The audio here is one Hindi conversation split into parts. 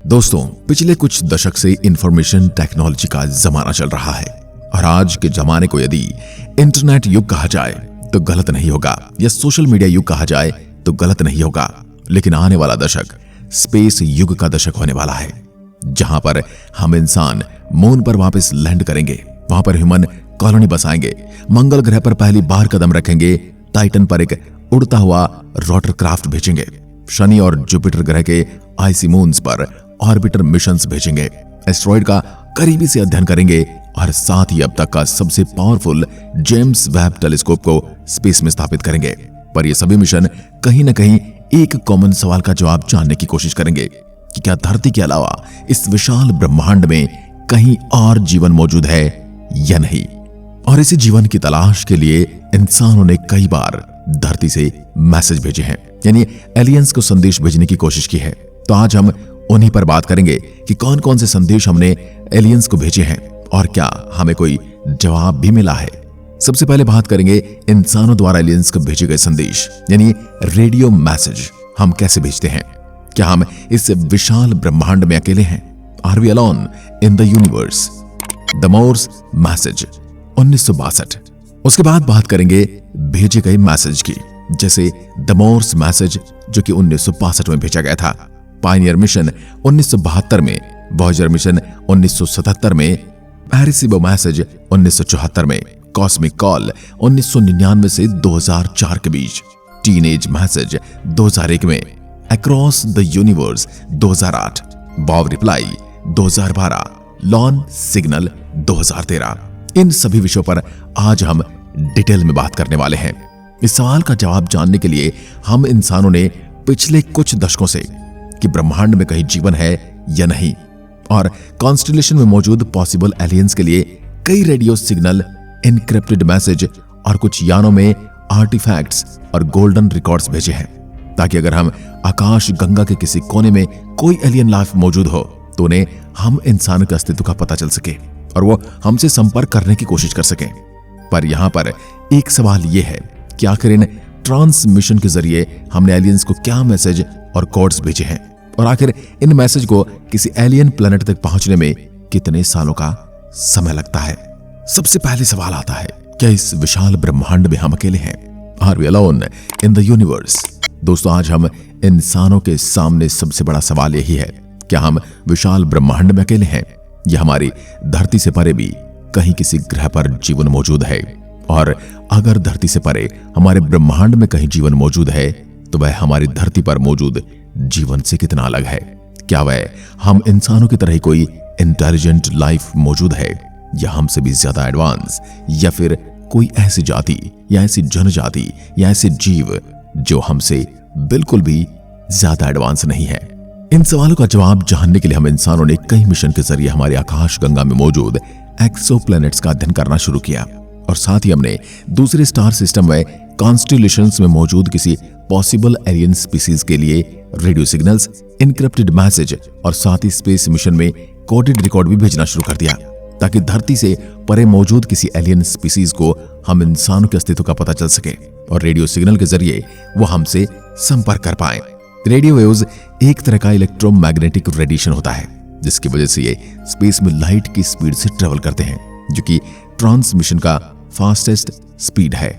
दोस्तों, पिछले कुछ दशक से इंफॉर्मेशन टेक्नोलॉजी का जमाना चल रहा है और आज के जमाने को यदि इंटरनेट युग कहा जाए तो गलत नहीं होगा, या सोशल मीडिया युग कहा जाए तो गलत नहीं होगा। लेकिन आने वाला दशक स्पेस युग का दशक होने वाला है, जहां पर हम इंसान मून पर वापस लैंड करेंगे, वहां पर ह्यूमन कॉलोनी बसाएंगे, मंगल ग्रह पर पहली बार कदम रखेंगे, टाइटन पर एक उड़ता हुआ रोटरक्राफ्ट भेजेंगे, शनि और जुपिटर ग्रह के आइसी मून्स पर ऑर्बिटर मिशंस भेजेंगे, एस्ट्रॉइड का करीबी से अध्ययन करेंगे और साथ ही अब तक का सबसे पावरफुल जेम्स वेब टेलीस्कोप को स्पेस में स्थापित करेंगे। पर ये सभी मिशन कहीं न कहीं एक कॉमन सवाल का जवाब जानने की कोशिश करेंगे कि क्या धरती के अलावा इस विशाल ब्रह्मांड में कहीं और जीवन मौजूद है या नहीं। और इसी जीवन की तलाश के लिए इंसानों ने कई बार धरती से मैसेज भेजे हैं, यानी एलियंस को संदेश भेजने की कोशिश की है। तो आज हम उन्हीं पर बात करेंगे कि कौन कौन से संदेश हमने एलियंस को भेजे हैं और क्या हमें कोई जवाब भी मिला है। सबसे पहले बात करेंगे इंसानों द्वारा एलियंस को भेजे गए संदेश, यानी रेडियो मैसेज हम कैसे भेजते हैं। क्या हम इस विशाल ब्रह्मांड में अकेले हैं? Are we alone in the universe? The Morse message 1962। उसके बाद बात करेंगे भेजे गए मैसेज की, जैसे द मोर्स मैसेज जो कि 1965 में भेजा गया था, पायनियर मिशन 1972 में, वॉयेजर मिशन 1977 में, एरिसीबो मैसेज 1974 में, कॉस्मिक कॉल 1999 से 2004 के बीच, टीनेज मैसेज 2001 में, across the universe 2008, Bob reply 2012, lawn signal 2013। इन सभी विषयों पर आज हम डिटेल में बात करने वाले हैं। इस सवाल का जवाब जानने के लिए हम इंसानों ने पिछले कुछ दशकों से कि ब्रह्मांड में कहीं जीवन है या नहीं, और कॉन्स्टेलेशन में मौजूद पॉसिबल एलियंस के लिए कई रेडियो सिग्नल, एन्क्रिप्टेड मैसेज और कुछ यानों में आर्टिफैक्ट्स और गोल्डन रिकॉर्ड्स भेजे हैं, ताकि अगर हम आकाश गंगा के किसी कोने में कोई एलियन लाइफ मौजूद हो तो उन्हें हम इंसान के अस्तित्व का पता चल सके और वो हमसे संपर्क करने की कोशिश कर सके। पर यहां पर एक सवाल यह है कि आखिर इन ट्रांसमिशन के जरिए हमने एलियंस को क्या मैसेज और कोड्स भेजे हैं, और आखिर इन मैसेज को किसी एलियन प्लेनेट तक पहुंचने में कितने सालों का समय लगता है। सबसे पहले सवाल आता है, क्या इस विशाल ब्रह्मांड में हम अकेले हैं? Are we alone in the universe? दोस्तों, आज हम इंसानों के सामने सबसे बड़ा सवाल यही है, क्या हम विशाल ब्रह्मांड में अकेले हैं या हमारी धरती से परे भी कहीं किसी ग्रह पर जीवन मौजूद है? और अगर धरती से परे हमारे ब्रह्मांड में कहीं जीवन मौजूद है तो वह हमारी धरती पर मौजूद जीवन से कितना अलग है? क्या वह हम इंसानों की तरह ही कोई इंटेलिजेंट लाइफ मौजूद है, या हमसे भी ज्यादा एडवांस, या फिर कोई ऐसी जाति या ऐसी जनजाति या ऐसे जीव जो हमसे बिल्कुल भी ज्यादा एडवांस नहीं है? इन सवालों का जवाब जानने के लिए हम इंसानों ने कई मिशन के जरिए हमारे आकाश गंगा में मौजूद एक्सोप्लैनेट्स का अध्ययन करना शुरू किया, और साथ ही हमने दूसरे स्टार सिस्टम में कॉन्स्टेलेशंस में मौजूद किसी पॉसिबल एलियन स्पीसीज के लिए रेडियो सिग्नल्स, एन्क्रिप्टेड मैसेज और साथ ही स्पेस मिशन में कोडेड रिकॉर्ड भी भेजना शुरू कर दिया, ताकि धरती से परे मौजूद किसी एलियन स्पीसीज को हम इंसानों के अस्तित्व का पता चल सके और रेडियो सिग्नल के जरिए वो हमसे संपर्क कर पाए। रेडियो वेव्स एक तरह का इलेक्ट्रोमैग्नेटिक रेडिएशन होता है, जिसकी वजह से ये स्पेस में लाइट की स्पीड से ट्रेवल करते हैं, जो कि ट्रांसमिशन का फास्टेस्ट स्पीड है।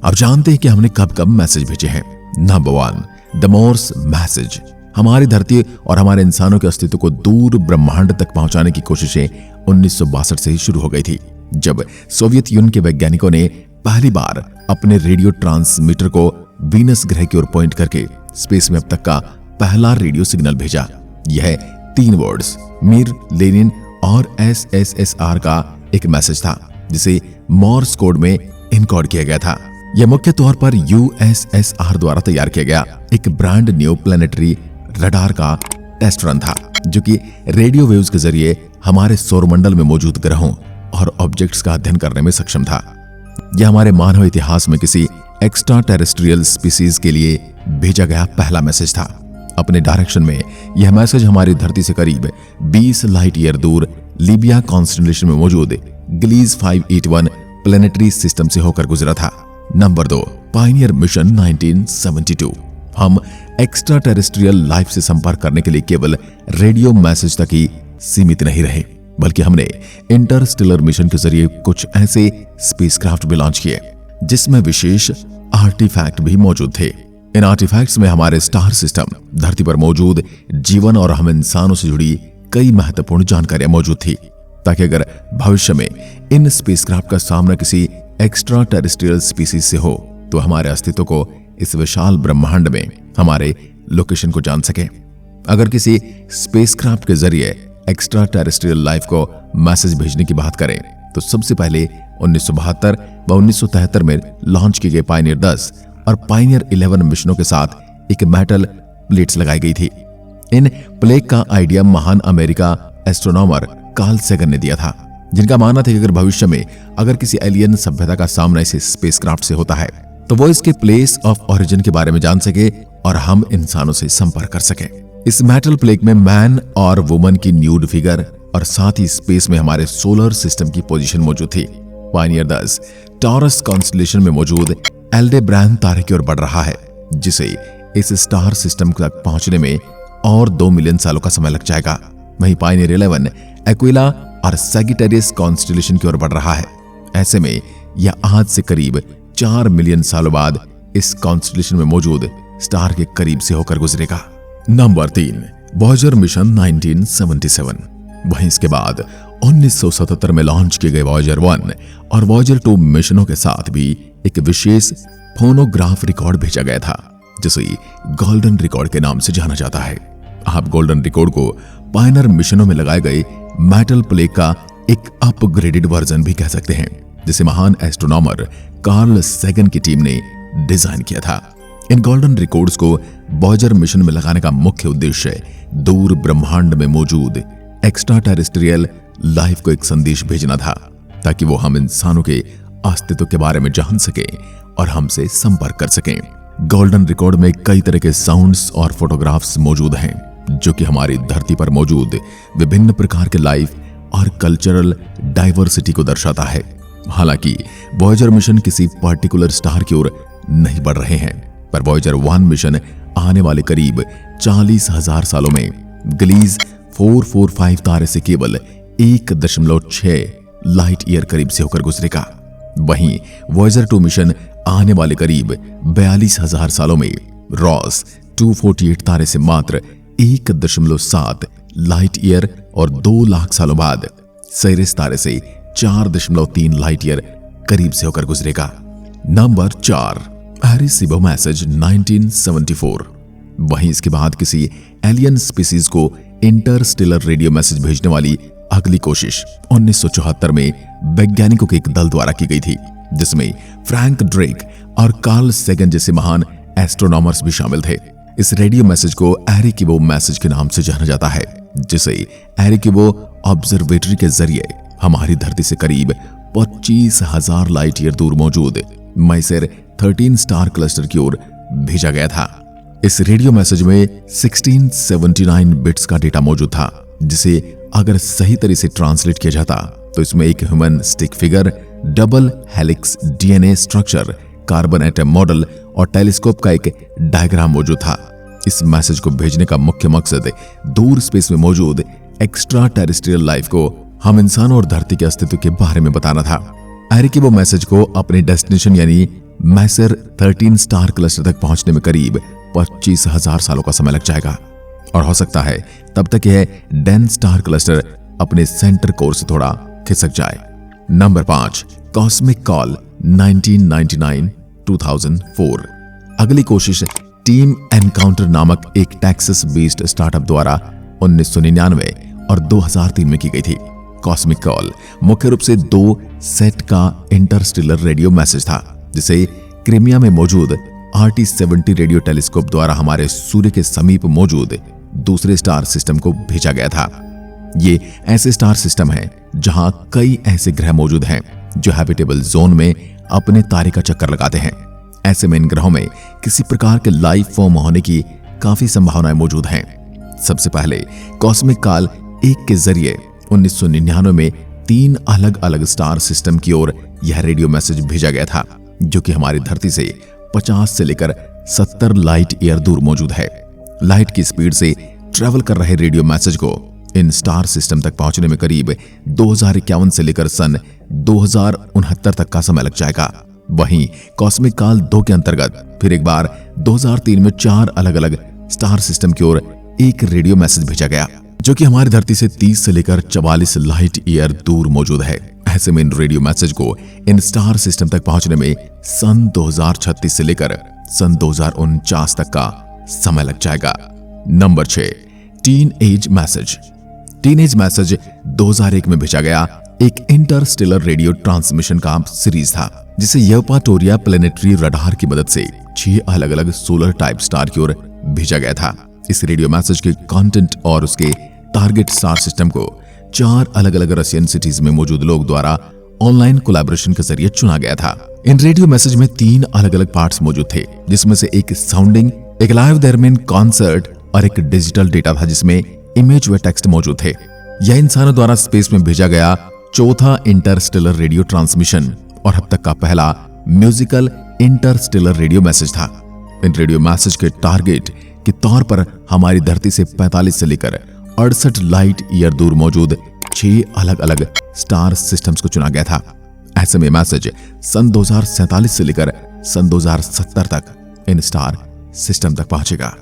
अब जानते हैं कि हमने कब कब मैसेज भेजे हैं। Number 1, the Morse message. हमारी धरती और हमारे इंसानों के अस्तित्व को दूर ब्रह्मांड तक पहुंचाने की कोशिशें 1962 से ही शुरू हो गई थी, जब सोवियत यूनियन के वैज्ञानिकों ने पहली बार अपने रेडियो ट्रांसमीटर को वीनस ग्रह की ओर पॉइंट करके स्पेस में अब तक का पहला रेडियो सिग्नल भेजा। यह 3 वर्ड्स मिर, लेनिन और SSSR का एक मैसेज था, जिसे मॉर्स कोड में इनकोड किया गया था। यह मुख्य तौर पर USSR द्वारा तैयार किया गया एक ब्रांड न्यू प्लैनेटरी रडार का टेस्ट रन था, जो कि रेडियो वेव्स के जरिए हमारे सौरमंडल में मौजूद ग्रहों और ऑब्जेक्ट्स का अध्ययन करने में सक्षम था। यह हमारे मानव इतिहास में किसी एक्स्ट्रा टेरेस्ट्रियल स्पीसीज के लिए भेजा गया पहला मैसेज था। अपने डायरेक्शन में यह मैसेज हमारी धरती से करीब 20 लाइट ईयर दूर लीबिया कॉन्स्टेलेशन में मौजूद ग्लीज 581 प्लैनेटरी सिस्टम से होकर गुजरा था। Number 2, Pioneer mission 1972। हम एक्स्ट्रा टेरेस्ट्रियल लाइफ से संपर्क करने के लिए केवल रेडियो मैसेज तक ही सीमित नहीं रहे, बल्कि हमने इंटरस्टेलर मिशन के जरिए कुछ ऐसे स्पेसक्राफ्ट भी लॉन्च किए जिसमें विशेष आर्टिफैक्ट भी मौजूद थे। इन आर्टिफैक्ट्स में हमारे स्टार सिस्टम, धरती पर मौजूद जीवन और हम इंसानों से जुड़ी कई महत्वपूर्ण जानकारियां मौजूद थी, ताकि अगर भविष्य में इन स्पेसक्राफ्ट का सामना किसी एक्स्ट्रा टेरेस्ट्रियल स्पीसीज से हो तो हमारे अस्तित्व को इस विशाल ब्रह्मांड में हमारे लोकेशन को जान सके। अगर किसी स्पेसक्राफ्ट के जरिए एक्स्ट्रा टेरेस्ट्रियल लाइफ को मैसेज भेजने की बात करें तो सबसे पहले 1972 व 1973 में लॉन्च की गई पायनियर 10 और पायनियर 11 मिशनों के साथ एक मेटल प्लेट्स लगाई गई थी। इन प्लेट का आइडिया महान अमेरिका एस्ट्रोनॉमर कार्ल सेगन ने दिया था, जिनका मानना था कि अगर भविष्य में अगर किसी एलियन सभ्यता का सामना इस स्पेसक्राफ्ट से होता है तो वो इसके प्लेस ऑफ ओरिजिन के बारे में जान सके और हम इंसानों से संपर्क कर सके। इस मेटल प्लेट में मैन और वुमन की न्यूड फिगर और साथ ही स्पेस में हमारे सोलर सिस्टम की पोजीशन मौजूद थी। पायनियर 10 टॉरस कॉन्स्टेलेशन में मौजूद एल्डेब्रैन तारे की ओर बढ़ रहा है, जिसे इस स्टार सिस्टम तक पहुंचने में और 2 मिलियन सालों का समय लग जाएगा। वहीं पायनियर 11 एक्विला और सैजिटेरियस कॉन्स्टेलेशन की ओर बढ़ रहा है। ऐसे में यह आज से करीब 4 मिलियन सालों बाद इस कॉन्स्टेलेशन में मौजूद स्टार के करीब से होकर गुजरेगा। Number 3 Voyager mission 1977। वहीं इसके बाद 1977 में लॉन्च किए गए वॉयेजर 1 और वॉयेजर 2 मिशनों के साथ भी एक विशेष फोनोग्राफ रिकॉर्ड भेजा गया था, जिसे गोल्डन रिकॉर्ड के नाम से जाना जाता है। आप गोल्डन रिकॉर्ड को पायनियर मिशनों में लगाए गए मेटल प्लेट का एक अपग्रेडेड वर्जन भी कह सकते हैं, जिसे महान एस्ट्रोनॉमर कार्ल सेगन की टीम ने डिजाइन किया था। इन गोल्डन रिकॉर्ड्स को वॉयेजर मिशन में लगाने का मुख्य उद्देश्य दूर ब्रह्मांड में मौजूद एक्स्ट्रा टेरेस्ट्रियल लाइफ को एक संदेश भेजना था, ताकि वो हम इंसानों के अस्तित्व के बारे में जान सके और हमसे संपर्क कर सकें। गोल्डन रिकॉर्ड में कई तरह के साउंड्स और फोटोग्राफ्स मौजूद हैं, जो कि हमारी धरती पर मौजूद विभिन्न प्रकार के लाइफ और कल्चरल डाइवर्सिटी को दर्शाता है। हालांकि वॉयेजर मिशन किसी पर्टिकुलर स्टार की ओर नहीं बढ़ रहे हैं, पर वॉयेजर 1 मिशन आने वाले करीब 40,000 सालों में ग्लीज 445 तारे से केवल 1.6 लाइट ईयर करीब से होकर गुजरेगा। वहीं वॉयेजर 2 मिशन आने वाले करीब 42,000 सालों में रॉस 248 तारे से मात्र 1.7 लाइट ईयर और 2 लाख सालों बाद सेरेस तारे से 4.3 लाइट ईयर करीब से होकर गुजरेगा। Number 4 Arecibo message 1974। वहीं इसके बाद किसी एलियन स्पीसीज को इंटरस्टेलर रेडियो मैसेज भेजने वाली अगली कोशिश 1974 में वैज्ञानिकों के एक दल द्वारा की गई थी, जिसमें फ्रैंक ड्रेक और कार्ल सेगन जैसे महान एस्ट्रोनॉमर्स भी शामिल थे। इस रेडियो मैसेज को एरेसीबो मैसेज के नाम से जाना जाता है, जिसे एरेसीबो ऑब्जर्वेटरी के जरिए हमारी धरती से करीब 25,000 लाइट ईयर दूर मौजूद मैसेर 13 स्टार क्लस्टर की ओर भेजा गया था। इस रेडियो मैसेज में 1679 बिट्स का डेटा मौजूद था, जिसे अगर सही तरह से ट्रांसलेट किया जाता तो इसमें एक human stick figure, double helix DNA structure, carbon atom model और टेलीस्कोप का एक डायग्राम मौजूद था। इस मैसेज को भेजने का मुख्य मकसद दूर स्पेस में मौजूद एक्स्ट्रा टेरेस्ट्रियल लाइफ को हम इंसानों और धरती के अस्तित्व के बारे में बताना था। एरेसीबो मैसेज को अपने डेस्टिनेशन यानी मैसेर 13 स्टार क्लस्टर तक पहुंचने में करीब 25,000 सालों का समय लग जाएगा, और हो सकता है तब तक यह डेंस स्टार क्लस्टर अपने सेंटर कोर से थोड़ा खिसक जाए। Number 5 cosmic call 1999-2004। अगली कोशिश टीम एनकाउंटर नामक एक टेक्सास बेस्ड स्टार्टअप द्वारा 1999 और 2003 में की गई थी। कॉस्मिक कॉल मुख्य रूप से 2 सेट का इंटरस्टेलर रेडियो मैसेज था, जिसे क्रीमिया में मौजूद RT-70 रेडियो टेलीस्कोप द्वारा हमारे सूर्य के समीप मौजूद दूसरे स्टार सिस्टम को भेजा गया था। ये ऐसे स्टार सिस्टम हैं जहां कई ऐसे ग्रह मौजूद हैं जो हैबिटेबल जोन में अपने तारे का चक्कर लगाते हैं। ऐसे में इन ग्रहों में किसी प्रकार के लाइफ फॉर्म होने की काफी संभावनाएं मौजूद हैं। सबसे पहले कॉस्मिक कॉल 1 के जरिए 1999 में 3 अलग अलग स्टार सिस्टम की ओर यह रेडियो मैसेज भेजा गया था, जो कि हमारी धरती से 50 से लेकर 70 लाइट ईयर दूर मौजूद है। लाइट की स्पीड से ट्रेवल कर रहे रेडियो मैसेज को इन स्टार सिस्टम तक पहुंचने में करीब 2051 से लेकर सन 2069 तक का समय लग जाएगा। वहीं कॉस्मिक काल 2 के अंतर्गत फिर एक बार 2003 में 4 अलग अलग स्टार सिस्टम की ओर एक रेडियो मैसेज भेजा गया, जो कि हमारी धरती से 30 से लेकर 44 लाइट ईयर दूर मौजूद है। ऐसे में इन रेडियो मैसेज को इन स्टार सिस्टम तक पहुंचने में सन 2036 से लेकर सन 2049 तक का समय लग जाएगा। Number 6, teen age message. Teen age message 2001 में भेजा गया एक इंटरस्टेलर रेडियो ट्रांसमिशन का सीरीज था, जिसे येवपाटोरिया प्लेनेटरी रडार की मदद से 6 अलग अलग सोलर टाइप स्टार की ओर भेजा गया था। इस रेडियो मैसेज के कंटेंट और उसके टारगेट स्टार सिस्टम को 4 अलग अलग रशियन सिटीज में मौजूद लोग द्वारा ऑनलाइन कोलैबोरेशन के जरिए चुना गया था। इन रेडियो मैसेज में 3 अलग अलग पार्ट्स मौजूद थे, जिसमें से एक साउंडिंग, एक लाइव देयरमैन कॉन्सर्ट और एक डिजिटल डेटा था जिसमें इमेज व टेक्स्ट मौजूद थे। यह इंसानों द्वारा स्पेस में भेजा गया चौथा इंटरस्टेलर रेडियो ट्रांसमिशन और अब तक का पहला म्यूजिकल इंटरस्टेलर रेडियो मैसेज था। इन रेडियो मैसेज के टारगेट के तौर पर हमारी धरती से 45 से लेकर 68 लाइट ईयर दूर मौजूद 6 अलग अलग स्टार सिस्टम्स को चुना गया था। ऐसे में मैसेज सन 2047 से लेकर सन 2070 तक इन स्टार सिस्टम तक पहुंचेगा।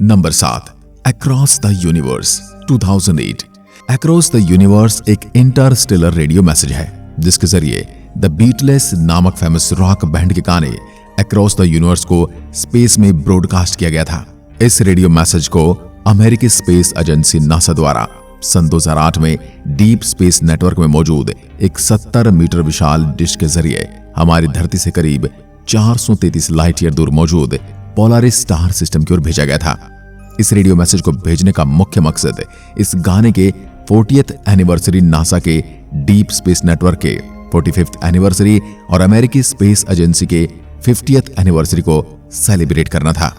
Number 7, across the universe 2008। Across the universe एक इंटरस्टेलर रेडियो मैसेज है, जिसके जरिए द बीटलेस नामक फेमस रॉक बैंड के गाने अक्रॉस द यूनिवर्स को स्पेस में ब्रॉडकास्ट किया गया था। इस रेडियो मैसेज को अमेरिकी स्पेस एजेंसी नासा द्वारा सन 2008 में डीप स्पेस नेटवर्क में मौजूद एक 70 मीटर विशाल डिश के जरिए हमारी धरती से करीब 433 लाइट ईयर दूर मौजूद पोलारिस स्टार सिस्टम की ओर भेजा गया था। इस रेडियो मैसेज को भेजने का मुख्य मकसद इस गाने के 40th एनिवर्सरी, नासा के डीप स्पेस नेटवर्क के 45th एनिवर्सरी और अमेरिकी स्पेस एजेंसी के 50th एनिवर्सरी को सेलिब्रेट करना था।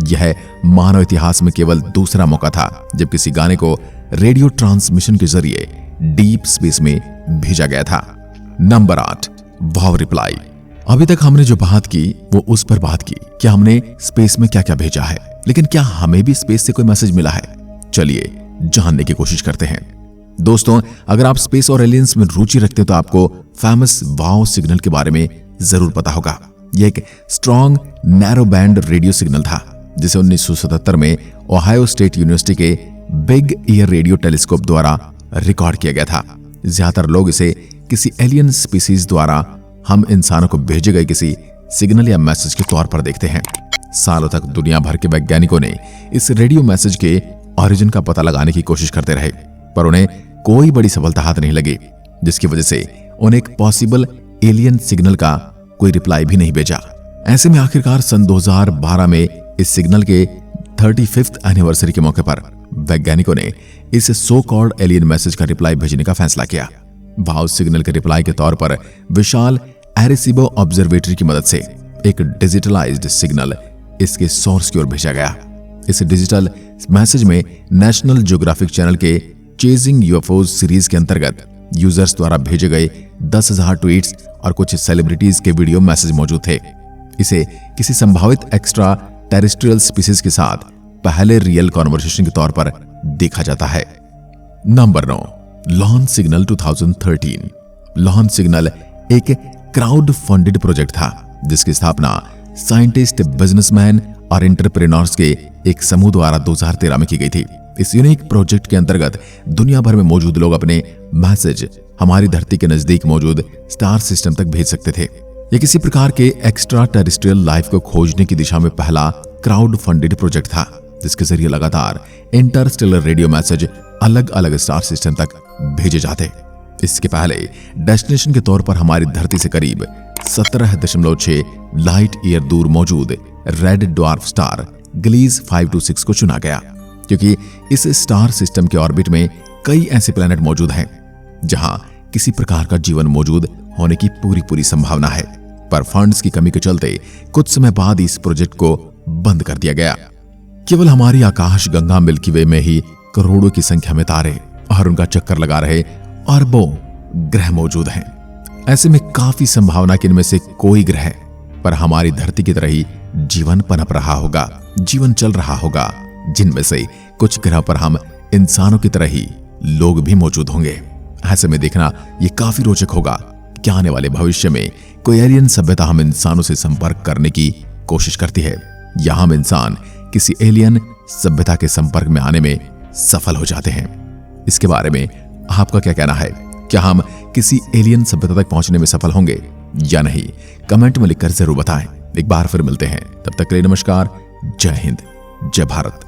यह मानव इतिहास में केवल दूसरा मौका था जब किसी गाने को रेडियो ट्रांसमिशन के जरिए डीप स्पेस में भेजा गया था। नंबर 8, वाव रिप्लाई। अभी तक हमने जो बात की वो उस पर बात की कि हमने स्पेस में क्या क्या भेजा है, लेकिन क्या हमें भी स्पेस से कोई मैसेज मिला है? चलिए जानने की कोशिश करते हैं। दोस्तों, अगर आप स्पेस और एलियंस में रुचि रखते हो तो आपको फेमस वाव सिग्नल के बारे में जरूर पता होगा। यह एक strong narrow band radio signal था जिसे 1977 में ओहायो स्टेट यूनिवर्सिटी के बिग ईयर रेडियो टेलीस्कोप द्वारा रिकॉर्ड किया गया था। ज्यादातर लोग इसे किसी एलियन स्पीसीज द्वारा हम इंसानों को भेजे गए किसी सिग्नल या मैसेज के तौर पर देखते हैं। सालों तक दुनिया भर के वैज्ञानिकों ने इस रेडियो मैसेज के ओरिजिन का पता लगाने की कोशिश करते रहे, पर उन्हें कोई बड़ी सफलता हाथ नहीं लगी, जिसकी वजह से उन्हें एक पॉसिबल एलियन सिग्नल का कोई रिप्लाई भी नहीं भेजा। ऐसे में आखिरकार सन 2012 में इस सिग्नल के 35th एनिवर्सरी के मौके पर वैज्ञानिकों ने इस सो कॉल्ड एलियन मैसेज का रिप्लाई भेजने का फैसला किया। वाव सिग्नल के रिप्लाई के तौर पर विशाल एरेसिबो ऑब्जर्वेटरी की मदद से एक डिजिटलाइज्ड सिग्नल इसके सोर्स की ओर भेजा गया। इस डिजिटल मैसेज में नेशनल ज्योग्राफिक चैनल के चेजिंग यूएफओ सीरीज के अंतर्गत यूजर्स द्वारा भेजे गए 10,000 ट्वीट्स और कुछ सेलिब्रिटीज के वीडियो मैसेज मौजूद थे। इसे किसी संभावित एक्स्ट्रा टेरेस्ट्रियल स्पीसीज के साथ पहले रियल कॉन्वर्सेशन के तौर पर देखा जाता है। Number 9, launch signal 2013। Launch signal एक क्राउड फंडेड प्रोजेक्ट था जिसकी स्थापना साइंटिस्ट, बिजनेसमैन और एंटरप्रेन्योर्स के एक समूह द्वारा 2013 में की गई थी। इस यूनिक प्रोजेक्ट के अंतर्गत दुनिया भर में मौजूद लोग अपने मैसेज हमारी धरती के नजदीक मौजूद स्टार सिस्टम तक भेज सकते थे। यह किसी प्रकार के एक्स्ट्रा टेरेस्ट्रियल लाइफ को खोजने की दिशा में पहला क्राउड फंडेड प्रोजेक्ट था, जिसके जरिए लगातार इंटरस्टेलर रेडियो मैसेज अलग अलग स्टार सिस्टम तक भेजे जाते। इसके पहले डेस्टिनेशन के तौर पर हमारी धरती से करीब 17.6 लाइट ईयर दूर मौजूद रेड ड्वार्फ स्टार ग्लीज 526 को चुना गया, क्योंकि इस स्टार सिस्टम के ऑर्बिट में कई ऐसे प्लैनेट मौजूद हैं जहां किसी प्रकार का जीवन मौजूद होने की पूरी संभावना है, पर फंड्स की कमी के चलते कुछ समय बाद इस प्रोजेक्ट को बंद कर दिया गया। केवल हमारी आकाश गंगा मिल्की वे में ही करोड़ों की संख्या में तारे और उनका चक्कर लगा रहे अरबों ग्रह मौजूद हैं। ऐसे में काफी संभावना कि इनमें से कोई ग्रह पर हमारी धरती की तरह ही जीवन पनप रहा होगा, जीवन चल रहा होगा, जिनमें से कुछ ग्रह पर हम इंसानों की तरह ही लोग भी मौजूद होंगे। ऐसे में देखना ये काफी रोचक होगा कि आने वाले भविष्य में कोई एलियन सभ्यता हम इंसानों से संपर्क करने की कोशिश करती है या हम इंसान किसी एलियन सभ्यता के संपर्क में आने में सफल हो जाते हैं। इसके बारे में आपका क्या कहना है? क्या हम किसी एलियन सभ्यता तक पहुंचने में सफल होंगे या नहीं? कमेंट में लिखकर जरूर बताएं। एक बार फिर मिलते हैं, तब तक के लिए नमस्कार, जय हिंद, जय भारत।